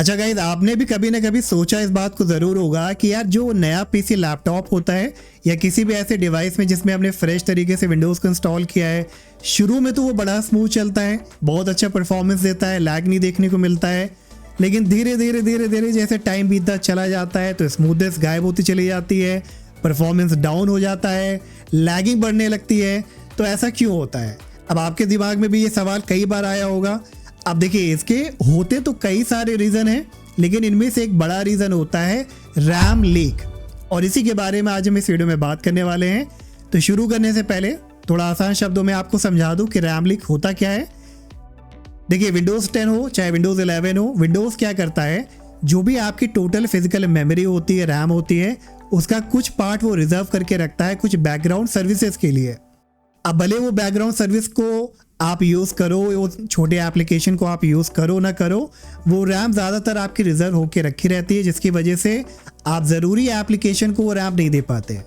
अच्छा गाइस, आपने भी कभी ना कभी सोचा इस बात को ज़रूर होगा कि यार जो नया पीसी लैपटॉप होता है या किसी भी ऐसे डिवाइस में जिसमें हमने फ्रेश तरीके से विंडोज़ को इंस्टॉल किया है, शुरू में तो वो बड़ा स्मूथ चलता है, बहुत अच्छा परफॉर्मेंस देता है, लैग नहीं देखने को मिलता है। लेकिन धीरे धीरे जैसे टाइम बीतता चला जाता है तो स्मूथनेस गायब होती चली जाती है, परफॉर्मेंस डाउन हो जाता है, लैगिंग बढ़ने लगती है। तो ऐसा क्यों होता है? अब आपके दिमाग में भी ये सवाल कई बार आया होगा। अब देखिए, इसके होते तो कई सारे रीज़न हैं, लेकिन इनमें से एक बड़ा रीज़न होता है रैम लीक, और इसी के बारे में आज हम इस वीडियो में बात करने वाले हैं। तो शुरू करने से पहले थोड़ा आसान शब्दों में आपको समझा दूं कि रैम लीक होता क्या है। देखिए, विंडोज़ 10 हो चाहे विंडोज़ 11 हो, विंडोज़ क्या करता है, जो भी आपकी टोटल फिजिकल मेमोरी होती है, रैम होती है, उसका कुछ पार्ट वो रिजर्व करके रखता है कुछ बैकग्राउंड सर्विसेज के लिए। अब भले वो बैकग्राउंड सर्विस को आप यूज़ करो, वो छोटे एप्लीकेशन को आप यूज़ करो ना करो, वो रैम ज़्यादातर आपकी रिजर्व होके रखी रहती है, जिसकी वजह से आप ज़रूरी एप्लीकेशन को वो रैम नहीं दे पाते।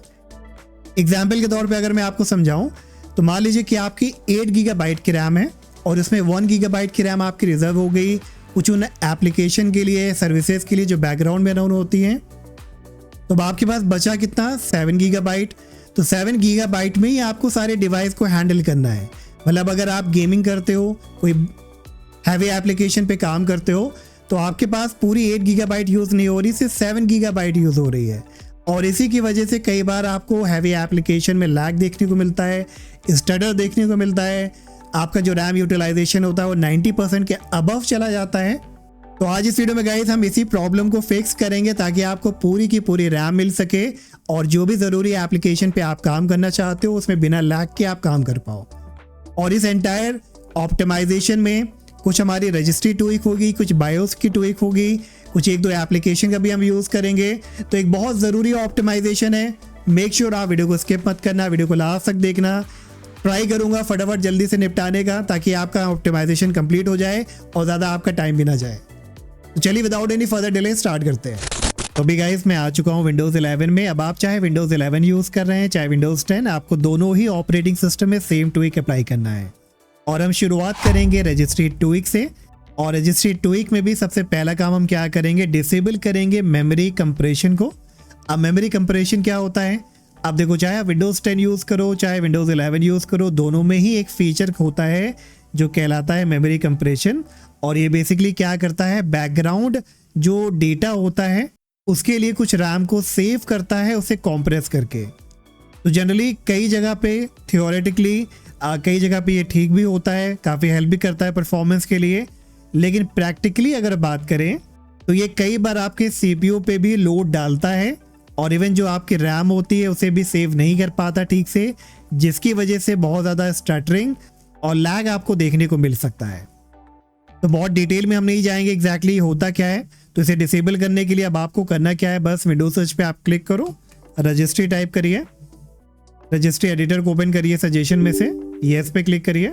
एग्जाम्पल के तौर पे अगर मैं आपको समझाऊं तो मान लीजिए कि आपकी 8 गीगाबाइट की रैम है और उसमें 1 गीगाबाइट की रैम आपकी रिजर्व हो गई कुछ उन एप्लीकेशन के लिए, सर्विसेज के लिए जो बैकग्राउंड में रन होती हैं। तो अब आपके पास बचा कितना? 7 गीगाबाइट। तो 7 गीगाबाइट में ही आपको सारे डिवाइस को हैंडल करना है। मतलब अगर आप गेमिंग करते हो, कोई हैवी एप्लीकेशन पे काम करते हो, तो आपके पास पूरी 8 गीगाबाइट यूज़ नहीं हो रही, सिर्फ 7 गीगाबाइट यूज़ हो रही है। और इसी की वजह से कई बार आपको हैवी एप्लीकेशन में लैग देखने को मिलता है, स्टडर देखने को मिलता है, आपका जो रैम यूटिलाइजेशन होता है वो 90% के अबव चला जाता है। तो आज इस वीडियो में गाइस हम इसी प्रॉब्लम को फिक्स करेंगे ताकि आपको पूरी की पूरी रैम मिल सके और जो भी ज़रूरी एप्लीकेशन पे आप काम करना चाहते हो उसमें बिना लैग के आप काम कर पाओ। और इस एंटायर ऑप्टिमाइजेशन में कुछ हमारी रजिस्ट्री ट्विक होगी, कुछ बायोस की ट्विक होगी, कुछ 1-2 एप्लीकेशन का भी हम यूज़ करेंगे। तो एक बहुत ज़रूरी ऑप्टिमाइजेशन है। मेक श्योर आप वीडियो को स्किप मत करना, वीडियो को लास्ट तक देखना। ट्राई करूँगा फटाफट जल्दी से निपटाने का ताकि आपका ऑप्टिमाइजेशन कंप्लीट हो जाए और ज़्यादा आपका टाइम भी ना जाए। तो चलिए without any further delay start करते हैं। तो भी गाइस, मैं आ चुका हूँ विंडोज़ 11 में। अब आप चाहे विंडोज़ 11 यूज़ कर रहे हैं चाहे विंडोज़ 10, आपको दोनों ही ऑपरेटिंग सिस्टम में सेम ट्विक अप्लाई करना है। और हम शुरुआत करेंगे रजिस्ट्री ट्विक से। और रजिस्ट्री ट्विक में भी सबसे पहला काम हम क्या करेंगे, डिसेबल करेंगे मेमोरी कंप्रेशन को। अब मेमोरी कंप्रेशन क्या होता है? अब देखो, चाहे आप विंडोज़ 10 यूज़ करो चाहे विंडोज़ 11 यूज़ करो, दोनों में ही एक फीचर होता है जो कहलाता है मेमोरी कंप्रेशन। और ये बेसिकली क्या करता है, बैकग्राउंड जो डेटा होता है उसके लिए कुछ रैम को सेव करता है, उसे कॉम्प्रेस करके। तो जनरली कई जगह पे थियोरेटिकली कई जगह पे ये ठीक भी होता है, काफ़ी हेल्प भी करता है परफॉर्मेंस के लिए। लेकिन प्रैक्टिकली अगर बात करें तो ये कई बार आपके CPU पे भी लोड डालता है और इवन जो आपकी रैम होती है उसे भी सेव नहीं कर पाता ठीक से, जिसकी वजह से बहुत ज़्यादा स्टटरिंग और लैग आपको देखने को मिल सकता है। तो बहुत डिटेल में हम नहीं जाएंगे एग्जैक्टली होता क्या है। तो इसे डिसेबल करने के लिए अब आपको करना क्या है, बस विंडोज सर्च पे आप क्लिक करो, रजिस्ट्री टाइप करिए, रजिस्ट्री एडिटर को ओपन करिए, सजेशन में से येस पे क्लिक करिए,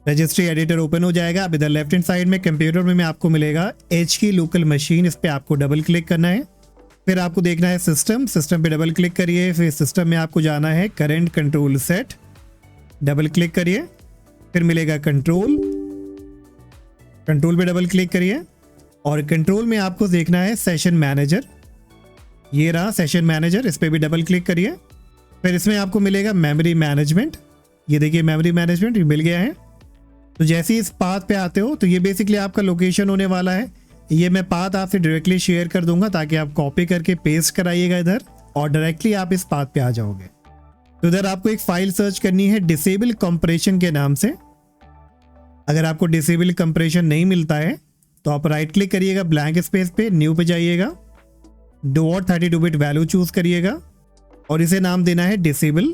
रजिस्ट्री एडिटर ओपन हो जाएगा। अब इधर लेफ्ट हैंड साइड में कंप्यूटर में आपको मिलेगा एच की लोकल मशीन, इस पर आपको डबल क्लिक करना है। फिर आपको देखना है सिस्टम, सिस्टम पे डबल क्लिक करिए। फिर सिस्टम में आपको जाना है current control set, double click करिए। फिर मिलेगा कंट्रोल, कंट्रोल पे डबल क्लिक करिए और कंट्रोल में आपको देखना है सेशन मैनेजर, ये रहा सेशन मैनेजर, इस पर भी डबल क्लिक करिए। फिर इसमें आपको मिलेगा मेमोरी मैनेजमेंट, ये देखिए मेमोरी मैनेजमेंट मिल गया है। तो जैसे ही इस पाथ पे आते हो तो ये बेसिकली आपका लोकेशन होने वाला है। ये मैं पाथ आपसे डायरेक्टली शेयर कर दूंगा ताकि आप कॉपी करके पेस्ट कराइएगा इधर और डायरेक्टली आप इस पाथ पे आ जाओगे। तो इधर आपको एक फाइल सर्च करनी है डिसेबल कंप्रेशन के नाम से। अगर आपको डिसेबल कंप्रेशन नहीं मिलता है तो आप राइट क्लिक करिएगा ब्लैंक स्पेस पे, न्यू पे जाइएगा, डॉट 32 बिट वैल्यू चूज करिएगा और इसे नाम देना है डिसेबल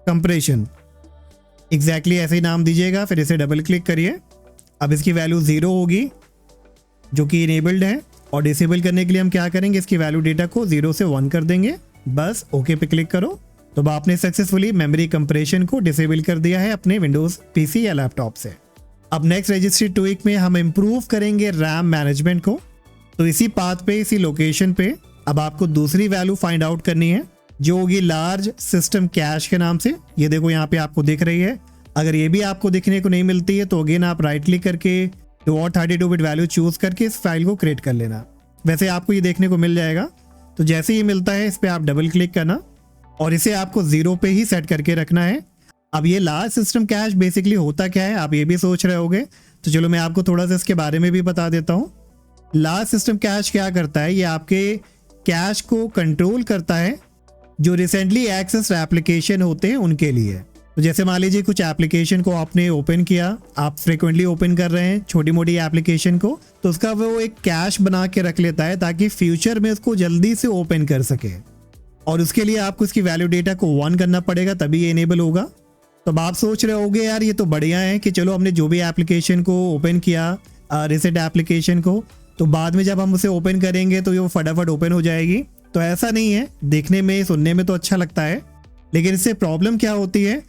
कंप्रेशन। एग्जैक्टली ऐसे ही नाम दीजिएगा। फिर इसे डबल क्लिक करिए। अब इसकी वैल्यू 0 होगी जो कि इनेबल्ड है, और डिसेबल करने के लिए हम क्या करेंगे, इसकी वैल्यू डेटा को 0 से 1 कर देंगे। बस ओके पे क्लिक करो। तो आपने सक्सेसफुली मेमोरी कंप्रेशन को डिसेबल कर दिया है अपने विंडोज पीसी या लैपटॉप से। अब नेक्स्ट रजिस्ट्री ट्विक में हम इम्प्रूव करेंगे रैम मैनेजमेंट को। तो इसी पाथ पे, इसी लोकेशन पे अब आपको दूसरी वैल्यू फाइंड आउट करनी है जो होगी लार्ज सिस्टम कैश के नाम से। ये देखो यहाँ पे आपको दिख रही है। अगर ये भी आपको दिखने को नहीं मिलती है तो अगेन आप राइट क्लिक करके तो और 32 बिट वैल्यू चूज करके इस फाइल को क्रिएट कर लेना। वैसे आपको ये देखने को मिल जाएगा। तो जैसे ही मिलता है इस पर आप डबल क्लिक करना और इसे आपको 0 पे ही सेट करके रखना है। अब ये लार्ज सिस्टम कैश बेसिकली होता क्या है, आप ये भी सोच रहे होगे, तो चलो मैं आपको थोड़ा सा इसके बारे में भी बता देता हूँ। लार्ज सिस्टम कैश क्या करता है, ये आपके कैश को कंट्रोल करता है जो रिसेंटली एक्सेस एप्लीकेशन होते हैं उनके लिए। तो जैसे मान लीजिए कुछ एप्लीकेशन को आपने ओपन किया, आप फ्रिक्वेंटली ओपन कर रहे हैं छोटी मोटी एप्लीकेशन को, तो उसका वो एक कैश बना के रख लेता है ताकि फ्यूचर में उसको जल्दी से ओपन कर सके। और उसके लिए आपको इसकी वैल्यू डेटा को 1 करना पड़ेगा, तभी ये इनेबल होगा। तो अब आप सोच रहे होगे यार ये तो बढ़िया है कि चलो हमने जो भी एप्लीकेशन को ओपन किया, रिसेंट एप्लीकेशन को, तो बाद में जब हम उसे ओपन करेंगे तो ये फटाफट ओपन हो जाएगी। तो ऐसा नहीं है, देखने में सुनने में तो अच्छा लगता है, लेकिन इससे प्रॉब्लम क्या होती है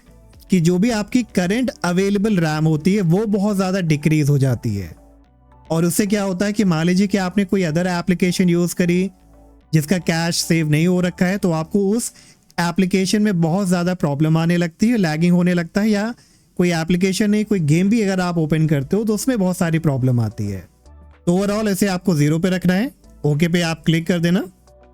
कि जो भी आपकी करंट अवेलेबल रैम होती है वो बहुत ज़्यादा डिक्रीज हो जाती है। और उससे क्या होता है कि मान लीजिए कि आपने कोई अदर एप्लीकेशन यूज़ करी जिसका कैश सेव नहीं हो रखा है, तो आपको उस एप्लीकेशन में बहुत ज़्यादा प्रॉब्लम आने लगती है, लैगिंग होने लगता है, या कोई एप्लीकेशन नहीं, कोई गेम भी अगर आप ओपन करते हो तो उसमें बहुत सारी प्रॉब्लम आती है। तो ओवरऑल इसे आपको 0 पे रखना है, ओके पे आप क्लिक कर देना।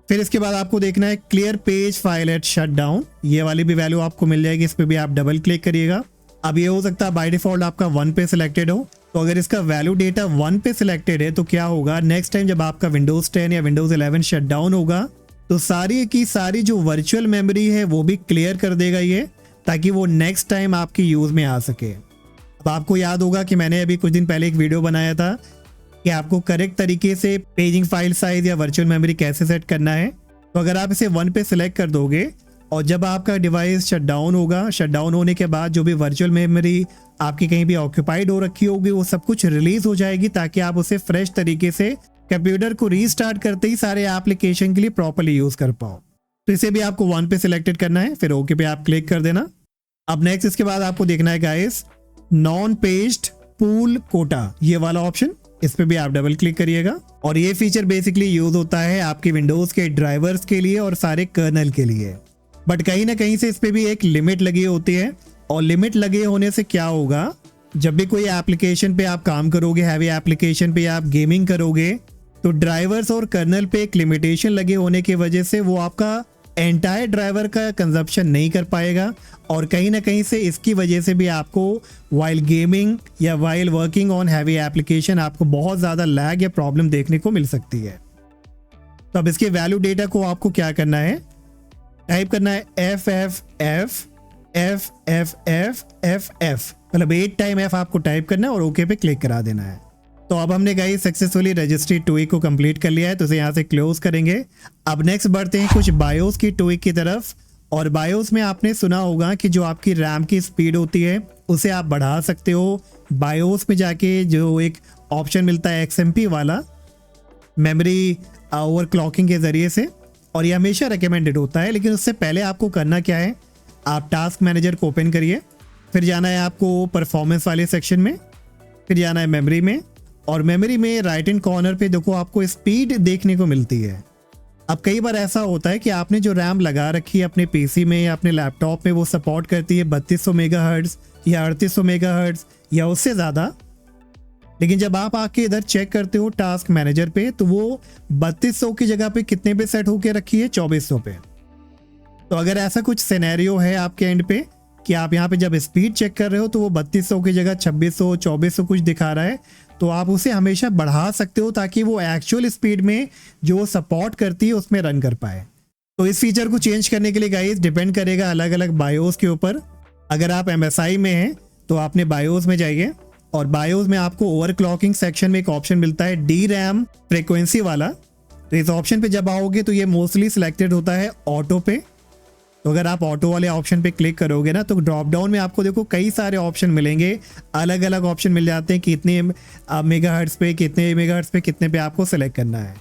फिर इसके बाद आपको देखना है clear page file eight shut down, ये वाली भी वैल्यू आपको मिल जाएगी, इस पर भी आप डबल क्लिक करिएगा। अब ये हो सकता है बाय डिफॉल्ट आपका 1 पे सिलेक्टेड हो, तो अगर इसका वैल्यू डेटा 1 पे सिलेक्टेड है तो क्या होगा, नेक्स्ट टाइम जब आपका विंडोज 10 या विंडोज 11 शट डाउन होगा तो सारी की सारी जो वर्चुअल मेमोरी है वो भी क्लियर कर देगा ये, ताकि वो नेक्स्ट टाइम आपकी यूज में आ सके। अब आपको याद होगा कि मैंने अभी कुछ दिन पहले एक वीडियो बनाया था कि आपको करेक्ट तरीके से पेजिंग फाइल साइज या वर्चुअल मेमोरी कैसे सेट करना है। तो अगर आप इसे 1 पे सिलेक्ट कर दोगे और जब आपका डिवाइस शट डाउन होगा, शट डाउन होने के बाद जो भी वर्चुअल मेमोरी आपकी कहीं भी ऑक्यूपाइड हो रखी होगी वो सब कुछ रिलीज हो जाएगी, ताकि आप उसे फ्रेश तरीके से कंप्यूटर को रीस्टार्ट करते ही सारे एप्लीकेशन के लिए प्रॉपर्ली यूज कर पाओ। तो इसे भी आपको 1 पे सिलेक्टेड करना है, फिर ओके पे आप क्लिक कर देना। अब नेक्स्ट इसके बाद आपको देखना है guys non paged pool quota, ये वाला ऑप्शन, इस पे भी आप डबल क्लिक करिएगा। और ये फीचर बेसिकली यूज होता है आपके विंडोज के ड्राइवर्स के लिए और सारे कर्नल के लिए, बट कहीं ना कहीं से इस पे भी एक लिमिट लगी होती है। और लिमिट लगे होने से क्या होगा, जब भी कोई एप्लीकेशन पे आप काम करोगे, हैवी एप्लीकेशन पे आप गेमिंग करोगे, तो ड्राइवर्स और कर्नल पे एक लिमिटेशन लगे होने की वजह से वो आपका एंटायर ड्राइवर का कंजप्शन नहीं कर पाएगा। और कहीं ना कहीं से इसकी वजह से भी आपको वाइल गेमिंग या while working on heavy application आपको बहुत ज़्यादा लैग या प्रॉब्लम देखने को मिल सकती है। तो अब इसके वैल्यू डेटा को आपको क्या करना है, टाइप करना है FFF मतलब 8 टाइम F आपको टाइप करना है और ओके पे क्लिक करा देना है। तो अब हमने गाइस सक्सेसफुली रजिस्ट्री टूइक को कंप्लीट कर लिया है, तो इसे यहाँ से क्लोज करेंगे। अब नेक्स्ट बढ़ते हैं कुछ बायोस की टूइक की तरफ। और बायोस में आपने सुना होगा कि जो आपकी रैम की स्पीड होती है उसे आप बढ़ा सकते हो बायोस में जाके, जो एक ऑप्शन मिलता है XMP वाला, मेमोरी ओवरक्लॉकिंग के जरिए से, और ये हमेशा रिकमेंडेड होता है। लेकिन उससे पहले आपको करना क्या है, आप टास्क मैनेजर को ओपन करिए, फिर जाना है आपको परफॉर्मेंस वाले सेक्शन में, फिर जाना है मेमोरी में, और मेमोरी में राइट हैंड कॉर्नर पे देखो आपको स्पीड देखने को मिलती है। अब कई बार ऐसा होता है कि आपने जो रैम लगा रखी है अपने पीसी में या अपने लैपटॉप में, वो सपोर्ट करती है 3200 मेगाहर्ट्ज़ या 3800 मेगाहर्ट्ज़ या उससे ज़्यादा, लेकिन जब आप आके इधर चेक करते हो टास्क मैनेजर पे तो वो 3200 की जगह पे कितने पे सेट होके रखी है, 2400 पे। तो अगर ऐसा कुछ सिनेरियो है आपके एंड पे कि आप यहाँ पे जब स्पीड चेक कर रहे हो तो वो 3200 की जगह 2600 2400 कुछ दिखा रहा है, तो आप उसे हमेशा बढ़ा सकते हो ताकि वो एक्चुअल स्पीड में जो सपोर्ट करती है उसमें रन कर पाए। तो इस फीचर को चेंज करने के लिए गाइस डिपेंड करेगा अलग अलग बायोस के ऊपर। अगर आप MSI में हैं तो आपने बायोस में जाइए, और बायोस में आपको ओवरक्लॉकिंग सेक्शन में एक ऑप्शन मिलता है DRAM फ्रीक्वेंसी वाला। तो इस ऑप्शन पे जब आओगे तो ये मोस्टली सिलेक्टेड होता है ऑटो पे। तो अगर आप ऑटो वाले ऑप्शन पे क्लिक करोगे ना तो ड्रॉप डाउन में आपको देखो कई सारे ऑप्शन मिलेंगे, अलग अलग ऑप्शन मिल जाते हैं कि कितने मेगाहर्ट्ज़ पे, कितने मेगाहर्ट्ज़ पे, कितने पे आपको सेलेक्ट करना है।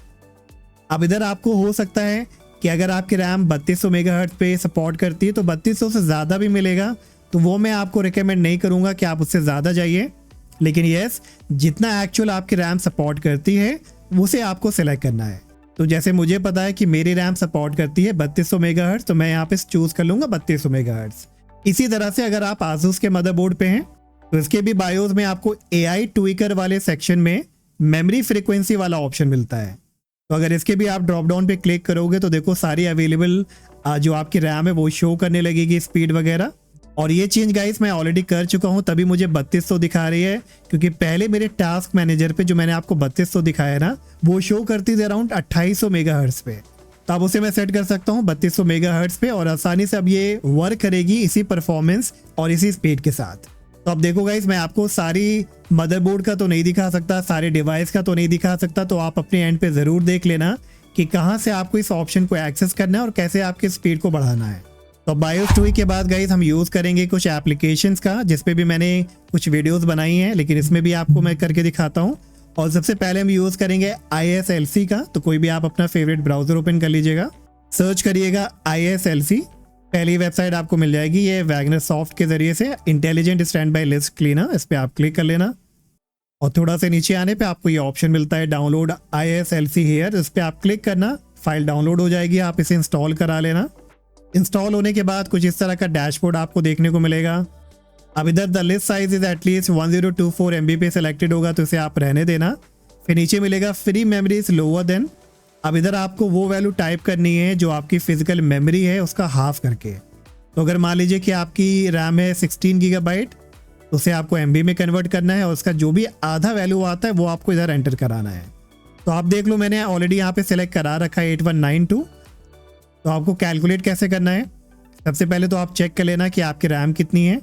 अब इधर आपको हो सकता है कि अगर आपकी रैम 3200 मेगाहर्ट्ज़ पे सपोर्ट करती है तो 3200 से ज़्यादा भी मिलेगा, तो वो मैं आपको रिकमेंड नहीं करूँगा कि आप उससे ज़्यादा जाइए। लेकिन यस, जितना एक्चुअल आपकी रैम सपोर्ट करती है उसे आपको सेलेक्ट करना है। तो जैसे मुझे पता है कि मेरी रैम सपोर्ट करती है 3200 मेगाहर्ट्ज़, तो मैं यहाँ पे चूज़ कर लूँगा 3200 मेगाहर्ट्ज़। इसी तरह से अगर आप आसूस के मदरबोर्ड पे हैं तो इसके भी बायोस में आपको AI ट्विकर वाले सेक्शन में मेमोरी फ्रीक्वेंसी वाला ऑप्शन मिलता है। तो अगर इसके भी आप ड्रॉप डाउन पे क्लिक करोगे तो देखो सारी अवेलेबल जो आपकी रैम है वो शो करने लगेगी, स्पीड वगैरह। और ये चेंज गाइस मैं ऑलरेडी कर चुका हूँ, तभी मुझे 3200 दिखा रही है, क्योंकि पहले मेरे टास्क मैनेजर पे जो मैंने आपको 3200 दिखाया ना, वो शो करती थी अराउंड 2800 मेगाहर्ट्ज पे। तो अब उसे मैं सेट कर सकता हूँ 3200 मेगाहर्ट्ज पे और आसानी से अब ये वर्क करेगी इसी परफॉर्मेंस और इसी स्पीड के साथ। तो अब देखो गाइस, मैं आपको सारी मदरबोर्ड का तो नहीं दिखा सकता, सारे डिवाइस का तो नहीं दिखा सकता, तो आप अपने एंड पे ज़रूर देख लेना कि कहाँ से आपको इस ऑप्शन को एक्सेस करना है और कैसे आपकी स्पीड को बढ़ाना है। तो बायोस टूल के बाद गाइस हम यूज़ करेंगे कुछ एप्लीकेशंस का, जिसपे भी मैंने कुछ वीडियोस बनाई हैं, लेकिन इसमें भी आपको मैं करके दिखाता हूँ। और सबसे पहले हम यूज़ करेंगे ISLC का। तो कोई भी आप अपना फेवरेट ब्राउजर ओपन कर लीजिएगा, सर्च करिएगा ISLC, पहली वेबसाइट आपको मिल जाएगी। ये वैगनर सॉफ्ट के जरिए से intelligent stand by list cleaner, इस पर आप क्लिक कर लेना और थोड़ा सा नीचे आने पे आपको ये ऑप्शन मिलता है डाउनलोड ISLC हियर, इस पर आप क्लिक करना, फाइल डाउनलोड हो जाएगी, आप इसे इंस्टॉल करा लेना। इंस्टॉल होने के बाद कुछ इस तरह का डैशबोर्ड आपको देखने को मिलेगा। अब इधर the list size is at least 1024 MB पे सिलेक्टेड होगा, तो इसे आप रहने देना। फिर नीचे मिलेगा free memory is lower than. अब इधर आपको वो वैल्यू टाइप करनी है जो आपकी फिजिकल मेमोरी है उसका हाफ करके। तो अगर मान लीजिए कि आपकी रैम है 16 GB, तो उसे आपको MB में कन्वर्ट करना है और उसका जो भी आधा वैल्यू आता है वो आपको इधर एंटर कराना है। तो आप देख लो, मैंने ऑलरेडी यहाँ पे सिलेक्ट करा रखा है 8192। तो आपको कैलकुलेट कैसे करना है, सबसे पहले तो आप चेक कर लेना कि आपकी रैम कितनी है।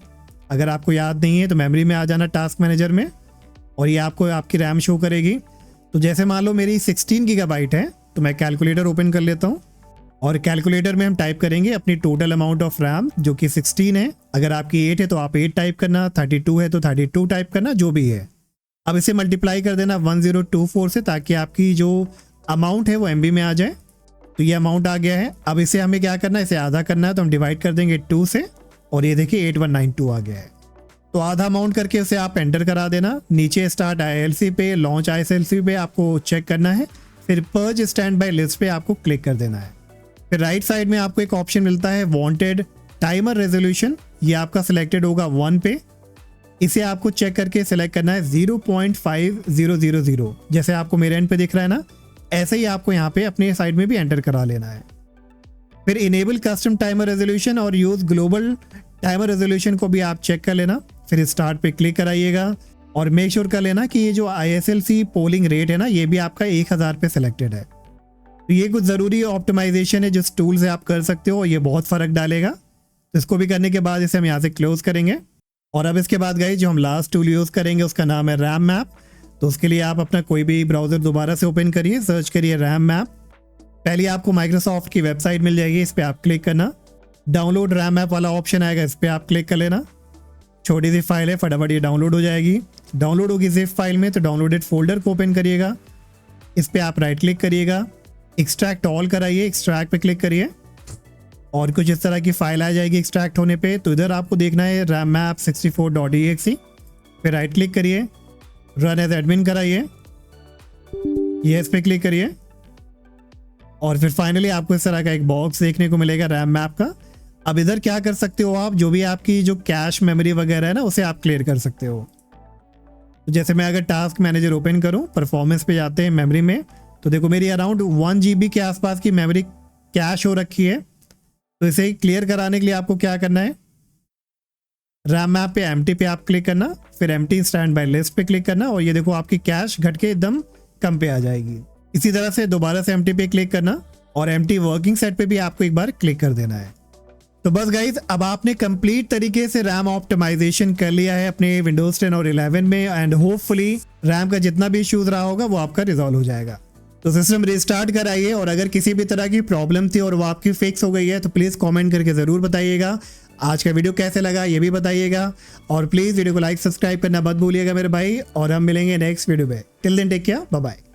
अगर आपको याद नहीं है तो मेमोरी में आ जाना टास्क मैनेजर में और ये आपको आपकी रैम शो करेगी। तो जैसे मान लो मेरी 16 GB है, तो मैं कैलकुलेटर ओपन कर लेता हूँ और कैलकुलेटर में हम टाइप करेंगे अपनी टोटल अमाउंट ऑफ रैम, जो कि 16 है। अगर आपकी 8 है तो आप 8 टाइप करना, 32 है तो 32 टाइप करना, जो भी है। अब इसे मल्टीप्लाई कर देना 1024 से, ताकि आपकी जो अमाउंट है वो MB में आ जाए। तो ये अमाउंट आ गया है। अब इसे हमें क्या करना है, इसे आधा करना है, तो हम डिवाइड कर देंगे 2 से और ये देखिए 8192 आ गया है। तो आधा अमाउंट करके उसे आप एंटर करा देना। नीचे स्टार्ट ILC पे, लॉन्च ISLC पे आपको चेक करना है, फिर पर्ज स्टैंड बाय लिस्ट पे आपको क्लिक कर देना है। फिर राइट साइड में आपको एक ऑप्शन मिलता है वांटेड टाइमर रेजोल्यूशन, ये आपका सिलेक्टेड होगा 1 पे। इसे आपको चेक करके सिलेक्ट करना है 0.5000, जैसे आपको मेरे एंड पे दिख रहा है ना, ऐसे ही आपको यहाँ पे अपने साइड में भी एंटर करा लेना है। फिर इनेबल कस्टम टाइमर रेजोल्यूशन और यूज ग्लोबल टाइमर रेजोल्यूशन को भी आप चेक कर लेना। फिर स्टार्ट पे क्लिक कराइएगा और मेक श्योर कर लेना कि ये जो ISLC पोलिंग रेट है ना, ये भी आपका 1000 पे सिलेक्टेड है। तो ये कुछ ज़रूरी ऑप्टिमाइजेशन है जिस टूल से आप कर सकते हो, ये बहुत फ़र्क डालेगा। तो इसको भी करने के बाद इसे हम यहाँ से क्लोज करेंगे। और अब इसके बाद गाइस जो हम लास्ट टूल यूज़ करेंगे उसका नाम है रैम मैप। तो उसके लिए आप अपना कोई भी ब्राउज़र दोबारा से ओपन करिए, सर्च करिए रैम मैप। पहले आपको माइक्रोसॉफ्ट की वेबसाइट मिल जाएगी, इस पर आप क्लिक करना, डाउनलोड रैम मैप वाला ऑप्शन आएगा, इस पर आप क्लिक कर लेना। छोटी सी फाइल है, फटाफट ये डाउनलोड हो जाएगी। डाउनलोड होगी जिप फाइल में, तो डाउनलोडेड फोल्डर को ओपन करिएगा, इस पर आप राइट क्लिक करिएगा, एक्सट्रैक्ट ऑल कराइए, एक्सट्रैक्ट पे क्लिक करिए और कुछ इस तरह की फाइल आ जाएगी एक्सट्रैक्ट होने पे। तो इधर आपको देखना है रैम मैप 64.exe, फिर राइट क्लिक करिए, रन एज एडमिन कराइए, ये इस पे क्लिक करिए और फिर फाइनली आपको इस तरह का एक बॉक्स देखने को मिलेगा रैम मैप का। अब इधर क्या कर सकते हो आप, जो भी आपकी जो कैश मेमोरी वगैरह है ना, उसे आप क्लियर कर सकते हो। तो जैसे मैं अगर टास्क मैनेजर ओपन करूं, परफॉर्मेंस पे जाते हैं मेमोरी में, तो देखो मेरी अराउंड 1 GB के आसपास की मेमोरी कैश हो रखी है। तो इसे क्लियर कराने के लिए आपको क्या करना है, रैम मैप पे एम्प्टी पे आप क्लिक करना, फिर एम्प्टी स्टैंड बाय लिस्ट पे क्लिक करना और ये देखो आपकी कैश घट के एकदम कम पे आ जाएगी। इसी तरह से दोबारा से एम्प्टी पे क्लिक करना और एम्प्टी वर्किंग सेट पे भी आपको एक बार क्लिक कर देना है। तो बस गाइज, अब आपने कंप्लीट तरीके से रैम ऑप्टिमाइजेशन कर लिया है अपने विंडोज 10 और 11 में एंड होपफुली रैम का जितना भी इश्यूज रहा होगा वो आपका रिजॉल्व हो जाएगा। तो सिस्टम रिस्टार्ट कराइए और अगर किसी भी तरह की प्रॉब्लम थी और वो आपकी फिक्स हो गई है तो प्लीज़ कमेंट करके ज़रूर बताइएगा। आज का वीडियो कैसे लगा ये भी बताइएगा और प्लीज़ वीडियो को लाइक सब्सक्राइब करना मत भूलिएगा मेरे भाई, और हम मिलेंगे नेक्स्ट वीडियो में। Till then take care, bye bye.